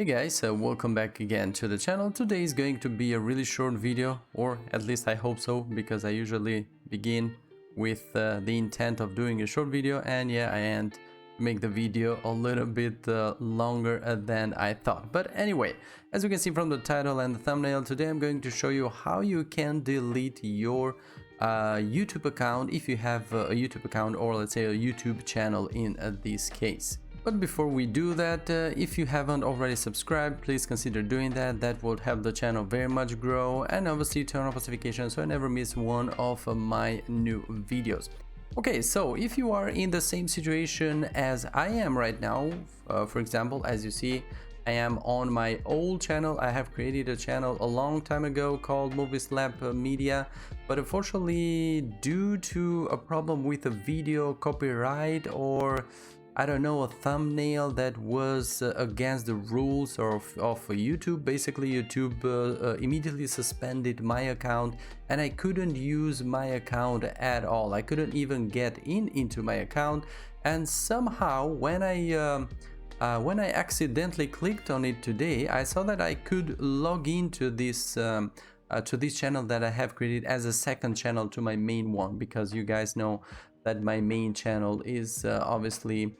Hey guys, welcome back again to the channel. Today is going to be a really short video, or at least I hope so, because I usually begin with the intent of doing a short video, and yeah, I end to make the video a little bit longer than I thought. But anyway, as you can see from the title and the thumbnail, today I'm going to show you how you can delete your YouTube account if you have a YouTube account, or let's say a YouTube channel in this case. But before we do that, if you haven't already subscribed, please consider doing that. That would help the channel very much grow, and obviously turn on notifications so I never miss one of my new videos. Okay, so if you are in the same situation as I am right now, for example, as you see, I am on my old channel. I have created a channel a long time ago called Movies Lab Media, but unfortunately, due to a problem with a video copyright, or I don't know, a thumbnail that was against the rules of YouTube. Basically, YouTube immediately suspended my account, and I couldn't use my account at all. I couldn't even get into my account, and somehow when I accidentally clicked on it today, I saw that I could log into this channel that I have created as a second channel to my main one, because you guys know that my main channel is obviously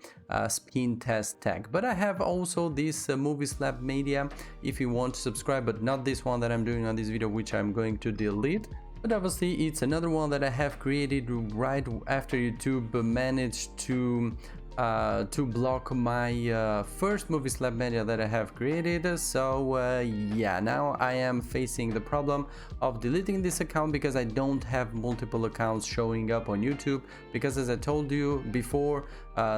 Spin Test Tech. But I have also this Movies Lab Media if you want to subscribe, but not this one that I'm doing on this video, which I'm going to delete. But obviously it's another one that I have created right after YouTube managed to block my first Movies Lab Media that I have created. So yeah, now I am facing the problem of deleting this account because I don't have multiple accounts showing up on YouTube, because as I told you before,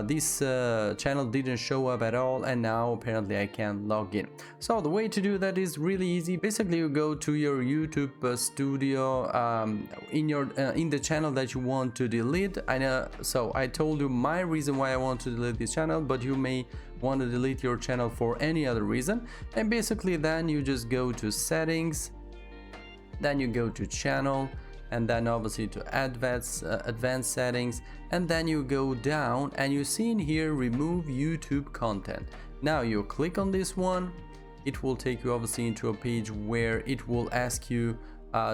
this channel didn't show up at all, and now apparently I can log in. So the way to do that is really easy. Basically, you go to your YouTube studio in the channel that you want to delete. So I told you my reason why I want to delete this channel, but you may want to delete your channel for any other reason. And basically then you just go to settings, then you go to channel, and then obviously to advanced settings, and then you go down and you see in here remove YouTube content. Now you click on this one, it will take you obviously into a page where it will ask you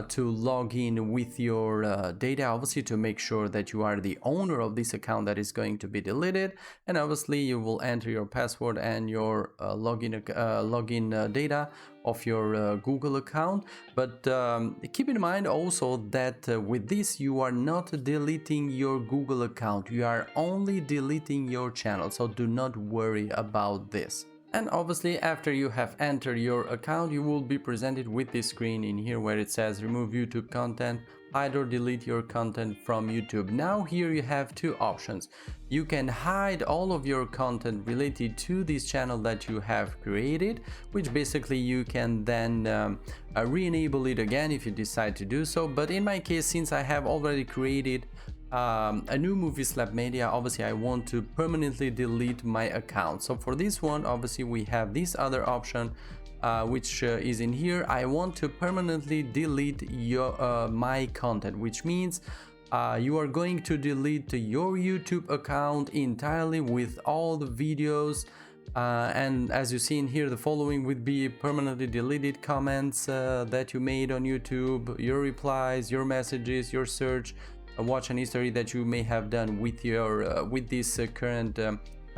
to log in with your data, obviously to make sure that you are the owner of this account that is going to be deleted, and obviously you will enter your password and your login data of your Google account. But keep in mind also that with this you are not deleting your Google account, you are only deleting your channel, so do not worry about this. And obviously after you have entered your account, you will be presented with this screen in here where it says remove YouTube content, hide or delete your content from YouTube. Now here you have two options. You can hide all of your content related to this channel that you have created, which basically you can then re-enable it again if you decide to do so. But in my case, since I have already created a new Movies Lab Media, obviously I want to permanently delete my account. So for this one, obviously we have this other option which is in here. I want to permanently delete your my content, which means you are going to delete your YouTube account entirely with all the videos, and as you see in here, the following would be permanently deleted comments that you made on YouTube, your replies, your messages, your search, watch and history that you may have done with your with this current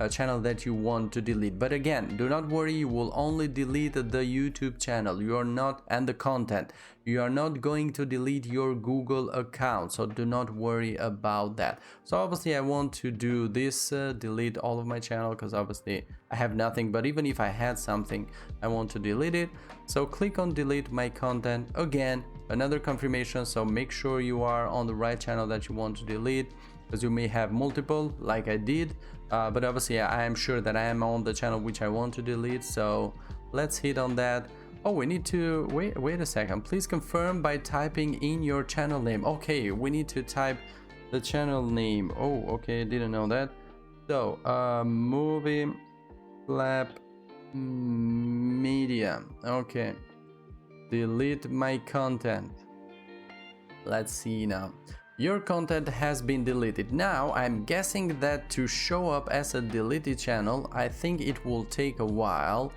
channel that you want to delete. But again, do not worry, you will only delete the YouTube channel, you are not, and the content. You are not going to delete your Google account, so do not worry about that. So obviously I want to do this, delete all of my channel, because obviously I have nothing, but even if I had something, I want to delete it. So click on delete my content. Again, another confirmation, so make sure you are on the right channel that you want to delete, because you may have multiple like I did, but obviously I am sure that I am on the channel which I want to delete. So let's hit on that. Oh, we need to wait a second, please confirm by typing in your channel name. Okay, we need to type the channel name. Oh, okay, didn't know that. So Movie Lab Media. Okay, delete my content. Let's see now. Your content has been deleted. Now I'm guessing that to show up as a deleted channel, I think it will take a while.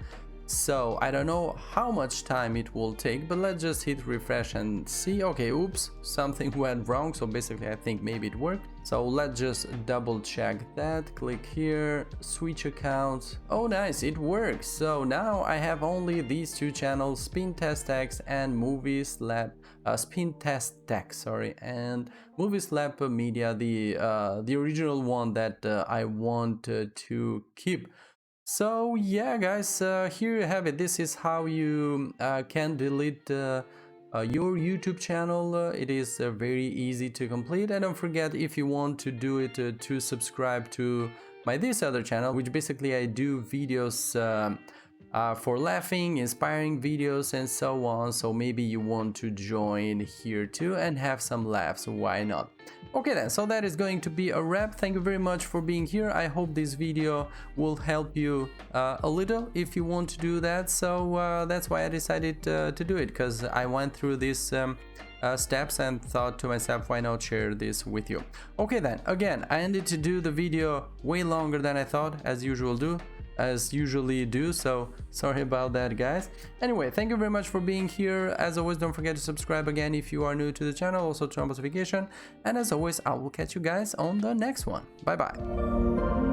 So I don't know how much time it will take, but let's just hit refresh and see. Okay, oops, something went wrong. So basically I think maybe it worked. So let's just double check that. Click here, switch accounts. Oh nice, it works. So now I have only these two channels, Spin Test X and Movies Lab, Spin Test Tech, sorry, and Movies Lab Media, the original one that I want to keep. So yeah guys, here you have it. This is how you can delete your YouTube channel. It is very easy to complete, and don't forget, if you want to do it, to subscribe to my this other channel, which basically I do videos for laughing, inspiring videos and so on. So maybe you want to join here too and have some laughs, why not? Okay then, so that is going to be a wrap. Thank you very much for being here. I hope this video will help you a little if you want to do that. So that's why I decided to do it, because I went through these steps and thought to myself, why not share this with you? Okay then, again, I ended to do the video way longer than I thought, as usually do, so sorry about that guys. Anyway, thank you very much for being here. As always, don't forget to subscribe again if you are new to the channel, also turn on notification, and as always, I will catch you guys on the next one. Bye bye.